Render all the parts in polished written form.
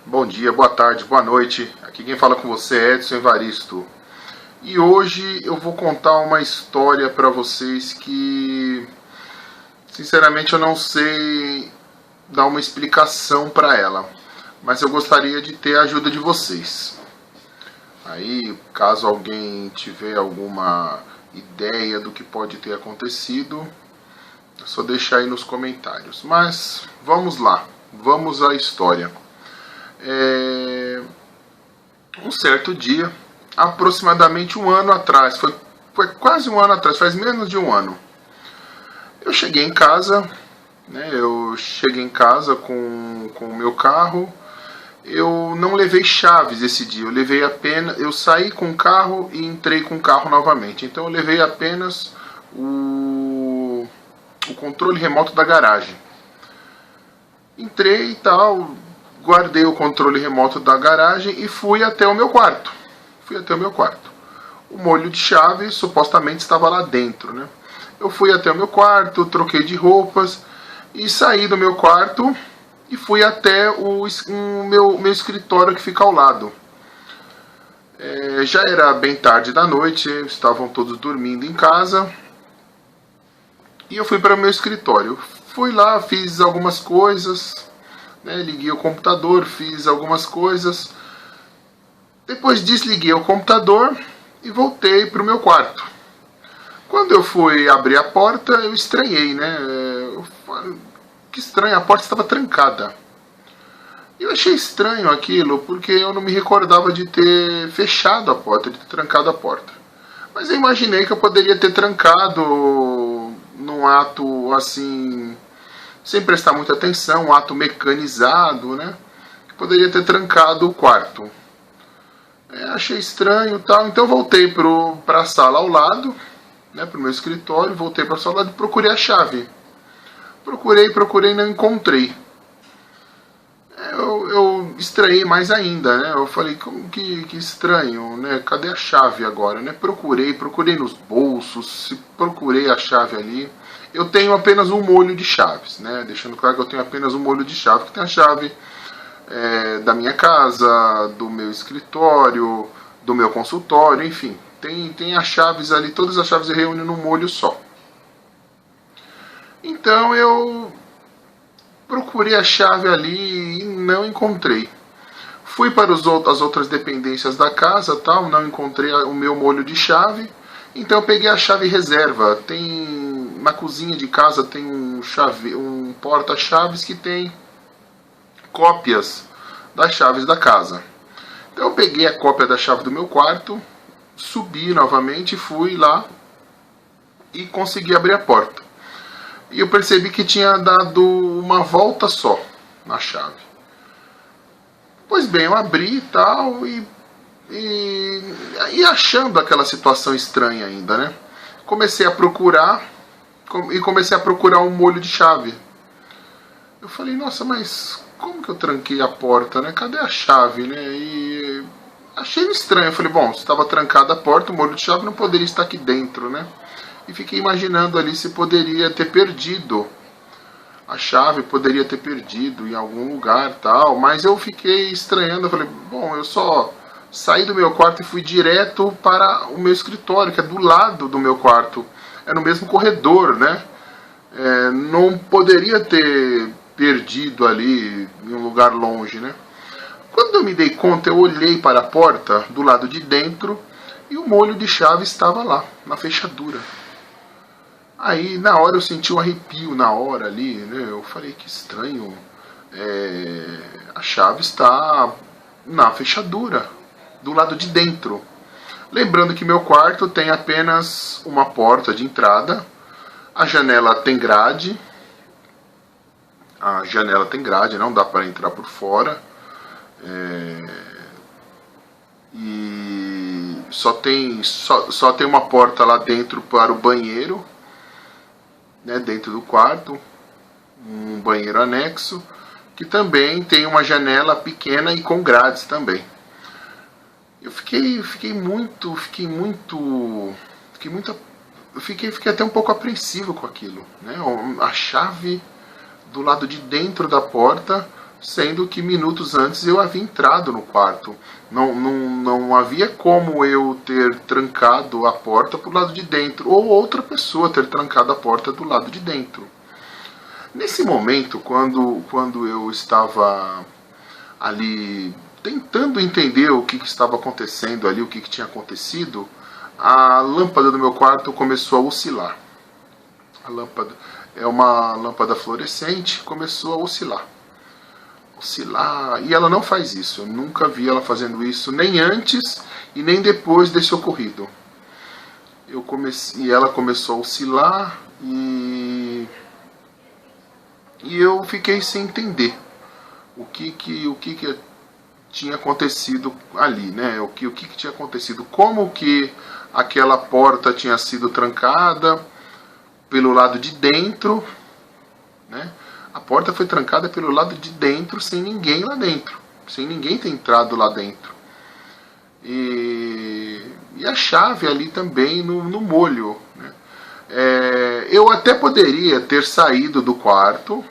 Bom dia, boa tarde, boa noite. Aqui quem fala com você é Edson Evaristo. E hoje eu vou contar uma história para vocês que, sinceramente, eu não sei dar uma explicação para ela, mas eu gostaria de ter a ajuda de vocês. Aí, caso alguém tiver alguma ideia do que pode ter acontecido, é só deixar aí nos comentários. Mas vamos lá, vamos à história. Um certo dia, aproximadamente um ano atrás, foi quase um ano atrás, faz menos de um ano, eu cheguei em casa, com o meu carro. Eu não levei chaves esse dia, eu saí com o carro e entrei com o carro novamente. Então eu levei apenas o controle remoto da garagem. Entrei e tal, guardei o controle remoto da garagem e fui até o meu quarto. O molho de chave supostamente estava lá dentro, né? Eu fui até o meu quarto, troquei de roupas e saí do meu quarto e fui até o meu escritório que fica ao lado. Já era bem tarde da noite, estavam todos dormindo em casa e eu fui para o meu escritório. Fui lá, fiz algumas coisas, liguei o computador, fiz algumas coisas. Depois desliguei o computador e voltei para o meu quarto. Quando eu fui abrir a porta, eu estranhei, que estranho, a porta estava trancada. Eu achei estranho aquilo, porque eu não me recordava de ter fechado a porta, de ter trancado a porta. Mas eu imaginei que eu poderia ter trancado num ato assim, sem prestar muita atenção, um ato mecanizado, que poderia ter trancado o quarto. Achei estranho e tal, então voltei para a sala ao lado, para o meu escritório, voltei para a sala ao lado e procurei a chave. Procurei e não encontrei. Eu estranhei mais ainda, Eu falei, como que estranho, Cadê a chave agora, Procurei nos bolsos, procurei a chave ali. Eu tenho apenas um molho de chaves, Deixando claro que eu tenho apenas um molho de chave, que tem a chave da minha casa, do meu escritório, do meu consultório, enfim. Tem as chaves ali, todas as chaves eu reúno num molho só. Então eu procurei a chave ali e não encontrei. Fui para as outras dependências da casa, tal, não encontrei o meu molho de chave. Então eu peguei a chave reserva. Na cozinha de casa tem um porta-chaves que tem cópias das chaves da casa. Então eu peguei a cópia da chave do meu quarto, subi novamente, fui lá e consegui abrir a porta. E eu percebi que tinha dado uma volta só na chave. Pois bem, eu abri e tal, e achando aquela situação estranha ainda, Comecei a procurar um molho de chave. Eu falei, nossa, mas como que eu tranquei a porta, Cadê a chave, E achei estranho. Eu falei, bom, se estava trancada a porta, o molho de chave não poderia estar aqui dentro, E fiquei imaginando ali se poderia ter perdido a chave, poderia ter perdido em algum lugar, tal. Mas eu fiquei estranhando, eu falei, bom, eu só saí do meu quarto e fui direto para o meu escritório, que é do lado do meu quarto. É no mesmo corredor, não poderia ter perdido ali em um lugar longe, Quando eu me dei conta, eu olhei para a porta do lado de dentro e o molho de chave estava lá, na fechadura. Aí, na hora, eu senti um arrepio, na hora ali, Eu falei, que estranho, a chave está na fechadura, do lado de dentro. Lembrando que meu quarto tem apenas uma porta de entrada, a janela tem grade, não dá para entrar por fora, e só tem uma porta lá dentro para o banheiro, dentro do quarto, um banheiro anexo, que também tem uma janela pequena e com grades também. Eu fiquei até um pouco apreensivo com aquilo, A chave do lado de dentro da porta, sendo que minutos antes eu havia entrado no quarto. Não havia como eu ter trancado a porta pro lado de dentro, ou outra pessoa ter trancado a porta do lado de dentro. Nesse momento, quando eu estava ali tentando entender o que estava acontecendo ali, o que tinha acontecido, a lâmpada do meu quarto começou a oscilar. A lâmpada é uma lâmpada fluorescente, começou a oscilar. E ela não faz isso. Eu nunca vi ela fazendo isso, nem antes e nem depois desse ocorrido. E ela começou a oscilar e eu fiquei sem entender o que tinha acontecido ali, né? O que tinha acontecido, como que aquela porta tinha sido trancada pelo lado de dentro, né? A porta foi trancada pelo lado de dentro, sem ninguém lá dentro, sem ninguém ter entrado lá dentro. E a chave ali também no molho, né? Eu até poderia ter saído do quarto,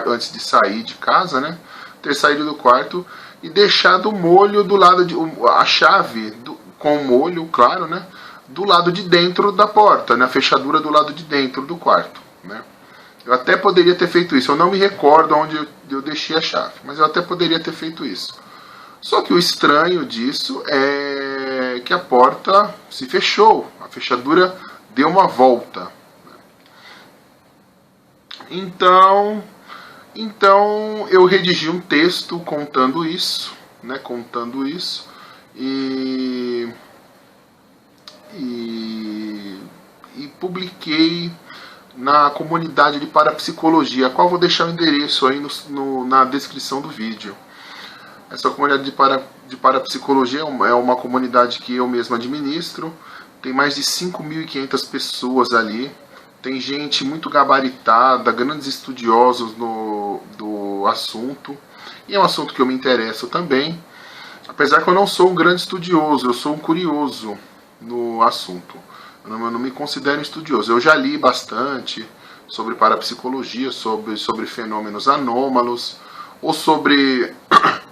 antes de sair de casa, né? Ter saído do quarto e deixado o molho do lado de a chave com o molho, claro, né? Do lado de dentro da porta, na fechadura do lado de dentro do quarto, né? Eu até poderia ter feito isso. Eu não me recordo onde eu deixei a chave, mas eu até poderia ter feito isso. Só que o estranho disso é que a porta se fechou, a fechadura deu uma volta. Então eu redigi um texto contando isso, né? E publiquei na comunidade de parapsicologia, a qual vou deixar o endereço aí na descrição do vídeo. Essa comunidade de parapsicologia é uma comunidade que eu mesmo administro, tem mais de 5.500 pessoas ali, tem gente muito gabaritada, grandes estudiosos do assunto, e é um assunto que eu me interesso também, apesar que eu não sou um grande estudioso, eu sou um curioso no assunto. Eu não me considero estudioso. Eu já li bastante sobre parapsicologia, sobre fenômenos anômalos, ou sobre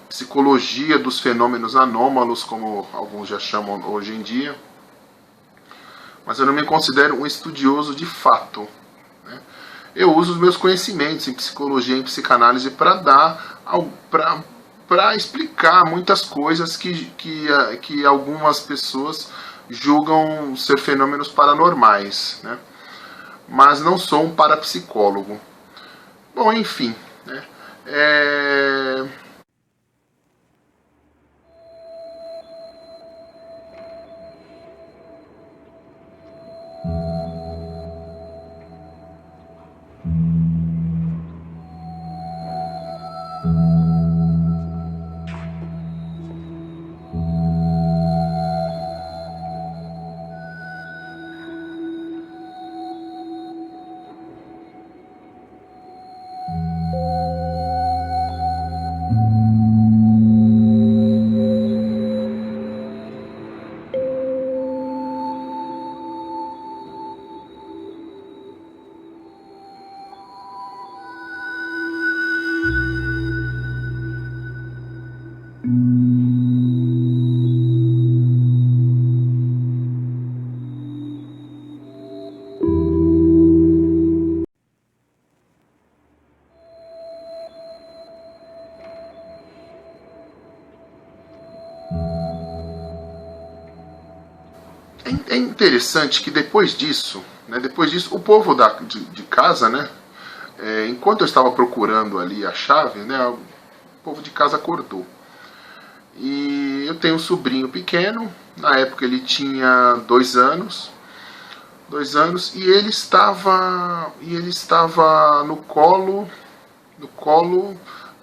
psicologia dos fenômenos anômalos, como alguns já chamam hoje em dia. Mas eu não me considero um estudioso de fato, né? Eu uso os meus conhecimentos em psicologia e em psicanálise para explicar muitas coisas que algumas pessoas julgam ser fenômenos paranormais, né? Mas não sou um parapsicólogo. Bom, enfim, né? É interessante que depois disso, o povo de casa, né, enquanto eu estava procurando ali a chave, né, o povo de casa acordou. E eu tenho um sobrinho pequeno, na época ele tinha 2 anos, e ele estava no colo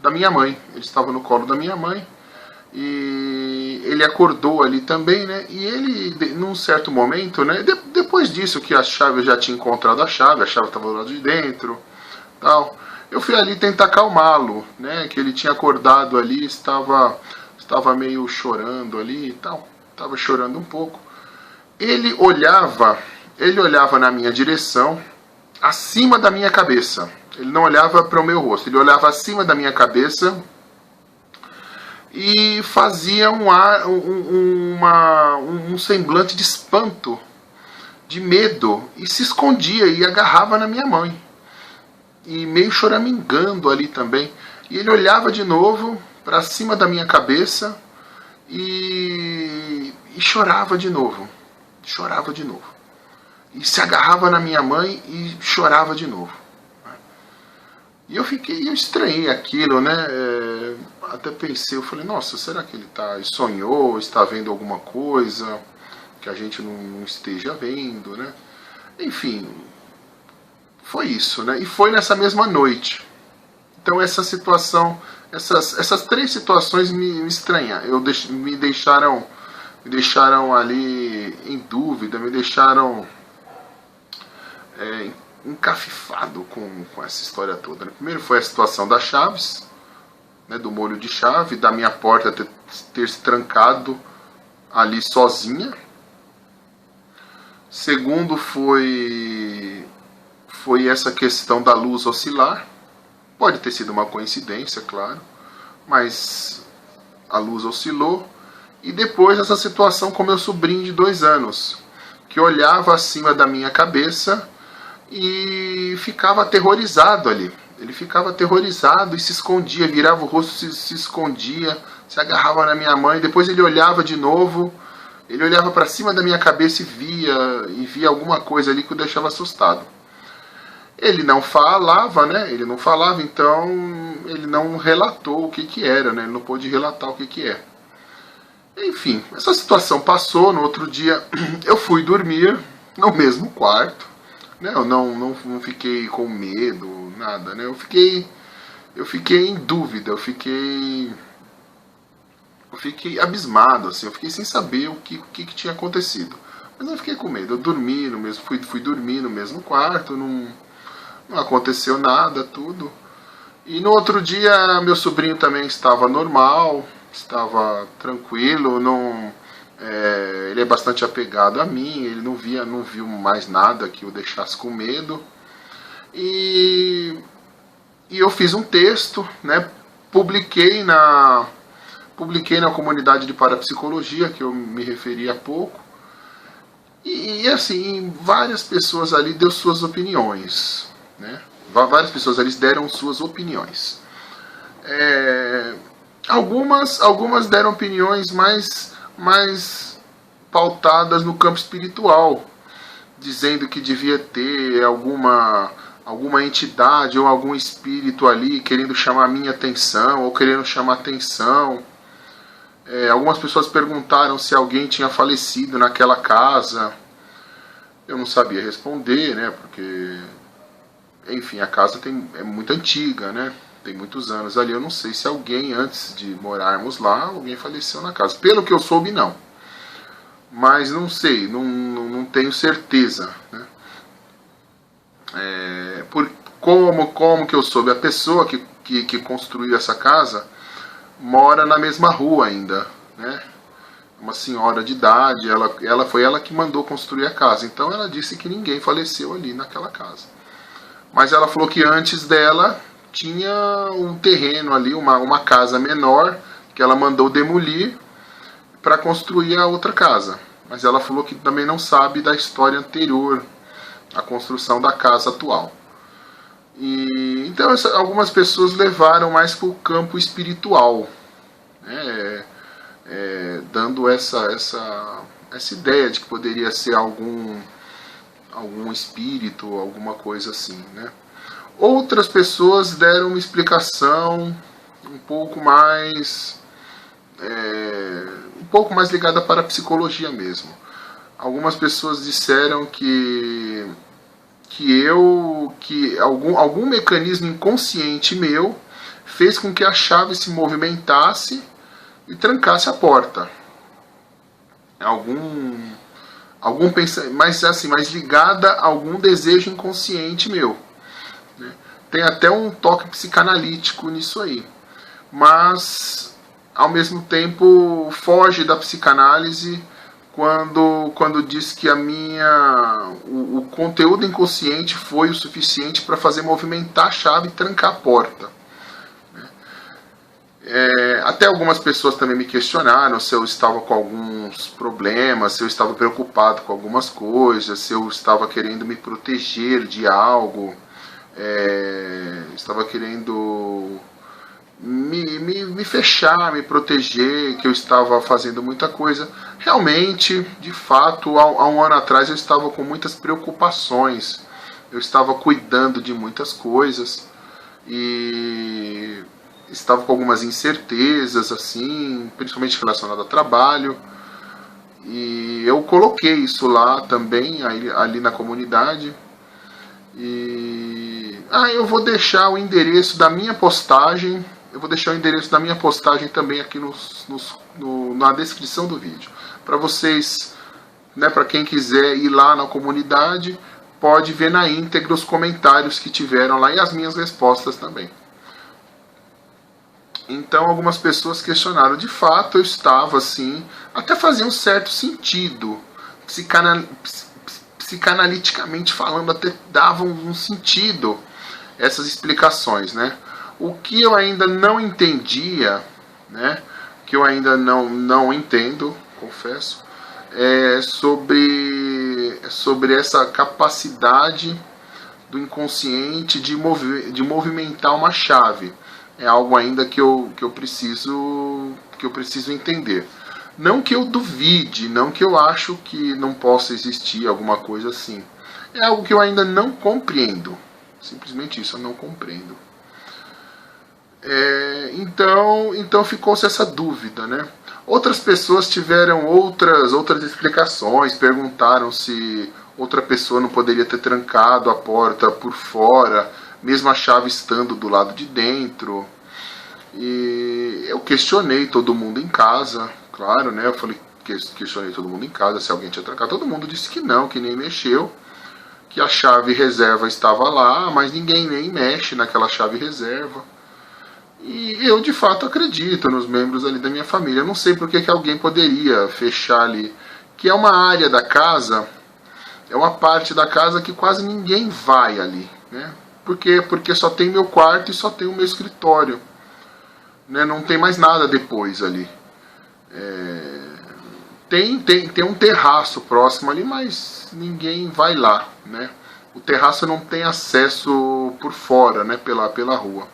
da minha mãe. Ele estava no colo da minha mãe. E ele acordou ali também, né? E ele, num certo momento, né? Depois disso que a chave, eu já tinha encontrado a chave estava do lado de dentro, tal. Eu fui ali tentar acalmá-lo, né? Que ele tinha acordado ali, estava meio chorando ali e tal, estava chorando um pouco. Ele olhava na minha direção acima da minha cabeça. Ele não olhava para o meu rosto, ele olhava acima da minha cabeça e fazia um semblante de espanto, de medo, e se escondia e agarrava na minha mãe. E meio choramingando ali também. E ele olhava de novo para cima da minha cabeça e chorava de novo. Chorava de novo. E se agarrava na minha mãe e chorava de novo. E eu estranhei aquilo, né? Até pensei, eu falei, nossa, será que ele sonhou, está vendo alguma coisa que a gente não esteja vendo, né? Enfim, foi isso, né? E foi nessa mesma noite. Então essa situação, essas três situações me estranham, me deixaram ali em dúvida, me deixaram encafifado com essa história toda. Primeiro foi a situação das chaves, né, do molho de chave, da minha porta ter se trancado ali sozinha. Segundo foi essa questão da luz oscilar. Pode ter sido uma coincidência, claro, mas a luz oscilou. E depois essa situação com meu sobrinho de 2 anos, que olhava acima da minha cabeça e ficava aterrorizado ali. Ele ficava aterrorizado e se escondia, virava o rosto, se escondia, se agarrava na minha mãe. Depois ele olhava de novo, ele olhava para cima da minha cabeça e via alguma coisa ali que o deixava assustado. Ele não falava, né? Ele não falava, então ele não relatou o que era, né? Ele não pôde relatar o que é. Enfim, essa situação passou. No outro dia eu fui dormir no mesmo quarto, né? Eu não fiquei com medo, nada, né? Eu fiquei em dúvida, eu fiquei abismado, assim, eu fiquei sem saber o que tinha acontecido. Mas não fiquei com medo, eu dormi no mesmo, fui dormir no mesmo quarto, não aconteceu nada, tudo. E no outro dia meu sobrinho também estava normal, estava tranquilo, ele é bastante apegado a mim, ele não viu mais nada que o deixasse com medo. E eu fiz um texto, né, publiquei na comunidade de parapsicologia, que eu me referi há pouco. E assim, várias pessoas ali deu suas opiniões, né? Várias pessoas ali deram suas opiniões. Algumas deram opiniões mais pautadas no campo espiritual, dizendo que devia ter alguma entidade ou algum espírito ali querendo chamar a minha atenção ou querendo chamar atenção. Algumas pessoas perguntaram se alguém tinha falecido naquela casa. Eu não sabia responder, né? Porque, enfim, a casa é muito antiga, né? Tem muitos anos ali. Eu não sei se alguém, antes de morarmos lá, alguém faleceu na casa. Pelo que eu soube, não. Mas não sei, não tenho certeza, né? Como que eu soube? A pessoa que construiu essa casa mora na mesma rua ainda, né? Uma senhora de idade, foi ela que mandou construir a casa. Então ela disse que ninguém faleceu ali naquela casa. Mas ela falou que antes dela tinha um terreno ali, uma casa menor, que ela mandou demolir para construir a outra casa. Mas ela falou que também não sabe da história anterior à construção da casa atual. Então algumas pessoas levaram mais para o campo espiritual, né? Dando essa ideia de que poderia ser algum espírito, alguma coisa assim, né? Outras pessoas deram uma explicação um pouco mais ligada para a psicologia mesmo. Algumas pessoas disseram que algum mecanismo inconsciente meu fez com que a chave se movimentasse e trancasse a porta. Algum pensamento, mas assim, mais ligada a algum desejo inconsciente meu, né? Tem até um toque psicanalítico nisso aí, mas ao mesmo tempo foge da psicanálise quando diz que o conteúdo inconsciente foi o suficiente para fazer movimentar a chave e trancar a porta. Até algumas pessoas também me questionaram se eu estava com alguns problemas, se eu estava preocupado com algumas coisas, se eu estava querendo me proteger de algo, estava querendo me fechar, me proteger, que eu estava fazendo muita coisa. Realmente, de fato, há um ano atrás eu estava com muitas preocupações, eu estava cuidando de muitas coisas e estava com algumas incertezas, assim, principalmente relacionado ao trabalho, e eu coloquei isso lá também, ali na comunidade, e eu vou deixar o endereço da minha postagem, também aqui na descrição do vídeo, para vocês, né, para quem quiser ir lá na comunidade, pode ver na íntegra os comentários que tiveram lá e as minhas respostas também. Então algumas pessoas questionaram, de fato eu estava assim, até fazia um certo sentido, psicanaliticamente falando, até dava um sentido essas explicações, né? O que eu ainda não entendia, né? Que eu ainda não entendo, confesso, é sobre essa capacidade do inconsciente de movimentar uma chave. É algo ainda que eu preciso entender. Não que eu duvide, não que eu acho que não possa existir alguma coisa assim. É algo que eu ainda não compreendo. Simplesmente isso, eu não compreendo. Então ficou-se essa dúvida, né? Outras pessoas tiveram outras explicações, perguntaram se outra pessoa não poderia ter trancado a porta por fora, mesmo a chave estando do lado de dentro. E eu questionei todo mundo em casa, claro, né? Eu falei, questionei todo mundo em casa se alguém tinha trancado. Todo mundo disse que não, que nem mexeu, que a chave reserva estava lá, mas ninguém nem mexe naquela chave reserva. E eu de fato acredito nos membros ali da minha família. Eu não sei porque que alguém poderia fechar ali, que é uma área da casa, é uma parte da casa que quase ninguém vai ali, né? Por quê? Porque só tem meu quarto e só tem o meu escritório, né? Não tem mais nada depois ali. Tem um terraço próximo ali, mas ninguém vai lá, né? O terraço não tem acesso por fora, né? Pela rua.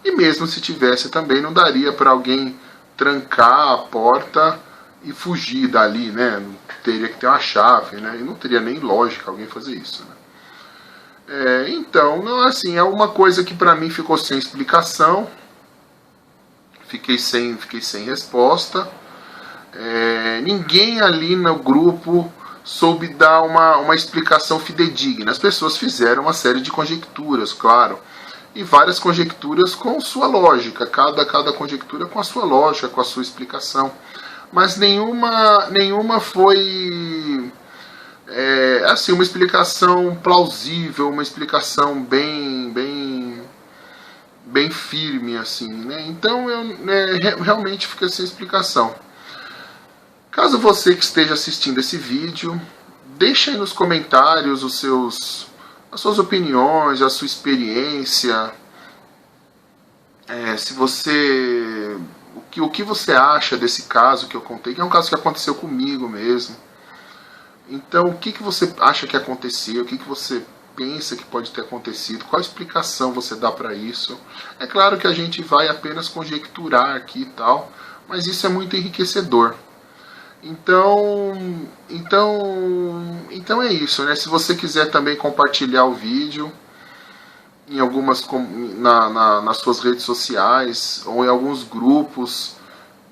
E mesmo se tivesse também, não daria para alguém trancar a porta e fugir dali, né? Teria que ter uma chave, né? E não teria nem lógica alguém fazer isso, né? Então, não, assim, é uma coisa que para mim ficou sem explicação. Fiquei sem resposta. Ninguém ali no grupo soube dar uma explicação fidedigna. As pessoas fizeram uma série de conjecturas, claro. E várias conjecturas com sua lógica. Cada conjectura com a sua lógica, com a sua explicação. Mas nenhuma foi assim, uma explicação plausível, uma explicação bem firme, assim, né? Então eu realmente fiquei sem explicação. Caso você que esteja assistindo esse vídeo, deixe aí nos comentários as suas opiniões, a sua experiência, se você, o que você acha desse caso que eu contei, que é um caso que aconteceu comigo mesmo. Então, o que você acha que aconteceu, o que você pensa que pode ter acontecido, qual explicação você dá para isso? É claro que a gente vai apenas conjecturar aqui e tal, mas isso é muito enriquecedor. Então é isso, né? Se você quiser também compartilhar o vídeo em nas suas redes sociais ou em alguns grupos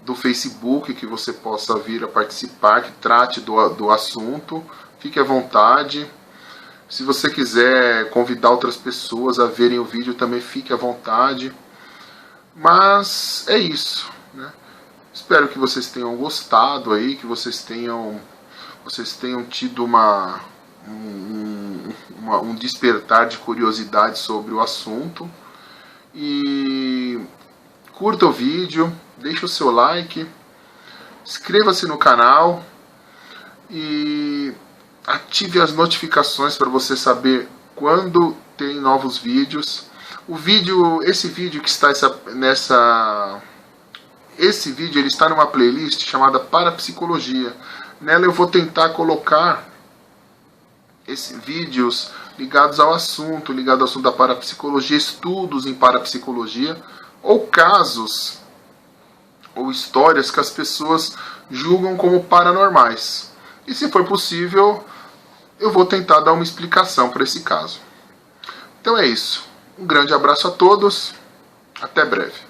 do Facebook que você possa vir a participar, que trate do assunto, fique à vontade. Se você quiser convidar outras pessoas a verem o vídeo, também fique à vontade. Mas é isso, né? Espero que vocês tenham gostado aí, que vocês tenham tido um despertar de curiosidade sobre o assunto. E curta o vídeo, deixe o seu like, inscreva-se no canal. e ative as notificações para você saber quando tem novos vídeos. Esse vídeo que está esse vídeo ele está numa playlist chamada Parapsicologia. Nela eu vou tentar colocar vídeos ligados ao assunto da parapsicologia, estudos em parapsicologia, ou casos ou histórias que as pessoas julgam como paranormais. E se for possível, eu vou tentar dar uma explicação para esse caso. Então é isso. Um grande abraço a todos. Até breve.